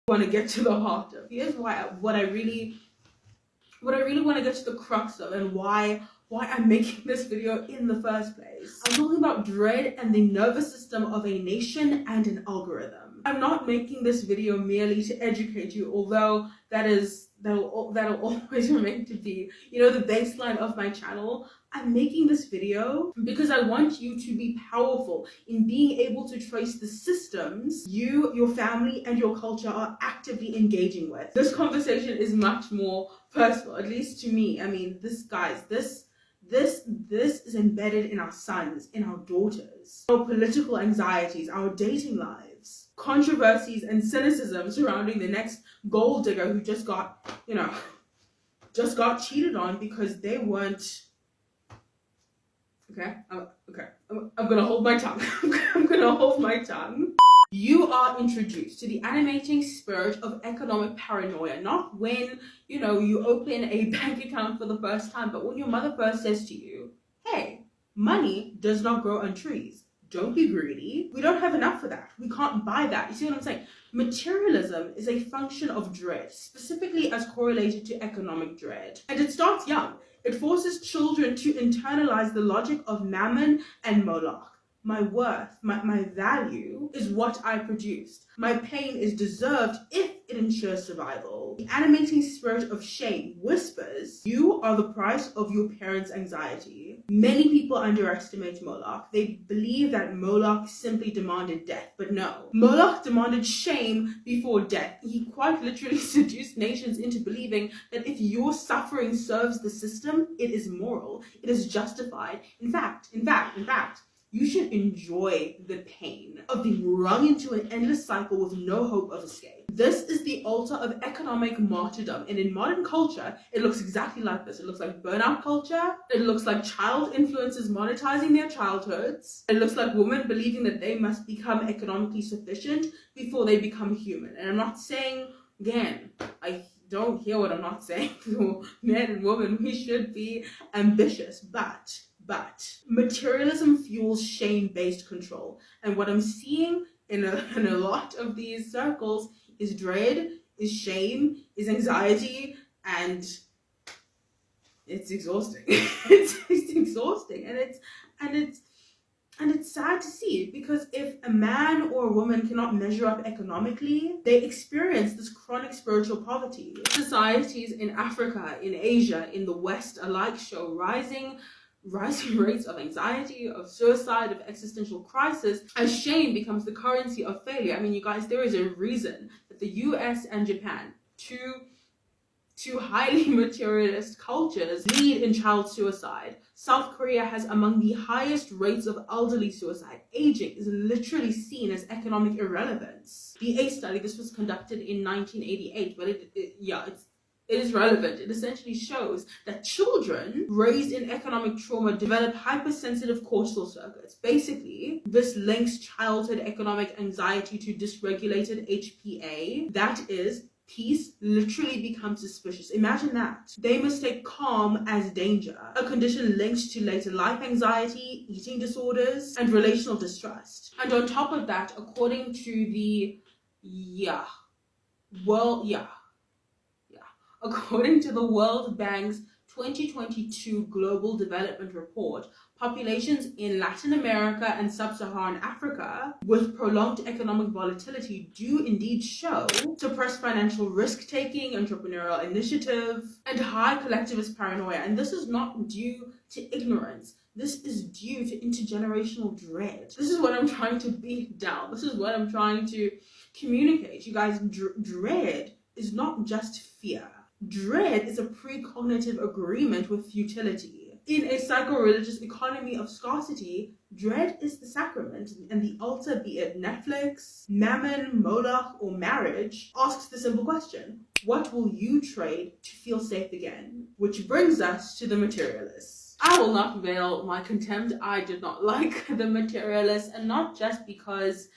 want to get to the heart of. Here's what I really want to get to the crux of, and why I'm making this video in the first place. I'm talking about dread and the nervous system of a nation and an algorithm. I'm not making this video merely to educate you, although that'll always remain to be, the baseline of my channel. I'm making this video because I want you to be powerful in being able to trace the systems you, your family, and your culture are actively engaging with. This conversation is much more personal, at least to me. I mean, this is embedded in our sons, in our daughters, our political anxieties, our dating lives, controversies and cynicism surrounding the next gold digger who just got cheated on because they weren't. I'm gonna hold my tongue. I'm gonna hold my tongue. You are introduced to the animating spirit of economic paranoia, not when, you open a bank account for the first time, but when your mother first says to you, hey, money does not grow on trees. Don't be greedy. We don't have enough for that. We can't buy that. You see what I'm saying? Materialism is a function of dread, specifically as correlated to economic dread. And it starts young. It forces children to internalize the logic of Mammon and Moloch. My worth, my value is what I produced. My pain is deserved if it ensures survival. The animating spirit of shame whispers, you are the price of your parents' anxiety. Many people underestimate Moloch. They believe that Moloch simply demanded death, but no. Moloch demanded shame before death. He quite literally seduced nations into believing that if your suffering serves the system, it is moral, it is justified. In fact, you should enjoy the pain of being wrung into an endless cycle with no hope of escape. This is the altar of economic martyrdom, and in modern culture, it looks exactly like this. It looks like burnout culture. It looks like child influencers monetizing their childhoods. It looks like women believing that they must become economically sufficient before they become human. And I'm not saying, again, I don't hear what I'm not saying. Men and women, we should be ambitious, but materialism fuels shame-based control. And what I'm seeing in a lot of these circles is dread, is shame, is anxiety, and it's exhausting. it's exhausting, and it's sad to see, because if a man or a woman cannot measure up economically, they experience this chronic spiritual poverty. Societies in Africa, in Asia, in the West alike show rising rates of anxiety, of suicide, of existential crisis, as shame becomes the currency of failure. I mean, you guys, there is a reason that the US and Japan, two highly materialist cultures, lead in child suicide. South Korea has among the highest rates of elderly suicide. Aging is literally seen as economic irrelevance. The A study, this was conducted in 1988, but it is relevant. It essentially shows that children raised in economic trauma develop hypersensitive cortisol circuits. Basically, this links childhood economic anxiety to dysregulated HPA. That is, peace literally becomes suspicious. Imagine that. They mistake calm as danger, a condition linked to later life anxiety, eating disorders, and relational distrust. And on top of that, according to the According to the World Bank's 2022 Global Development Report, populations in Latin America and Sub-Saharan Africa with prolonged economic volatility do indeed show suppressed financial risk-taking, entrepreneurial initiative, and high collectivist paranoia. And this is not due to ignorance. This is due to intergenerational dread. This is what I'm trying to beat down. This is what I'm trying to communicate. You guys, dread is not just fear. Dread is a precognitive agreement with futility. In a psycho-religious economy of scarcity, dread is the sacrament, and the altar, be it Netflix, Mammon, Moloch, or marriage, asks the simple question, what will you trade to feel safe again? Which brings us to the materialists. I will not veil my contempt. I did not like the materialists, and not just because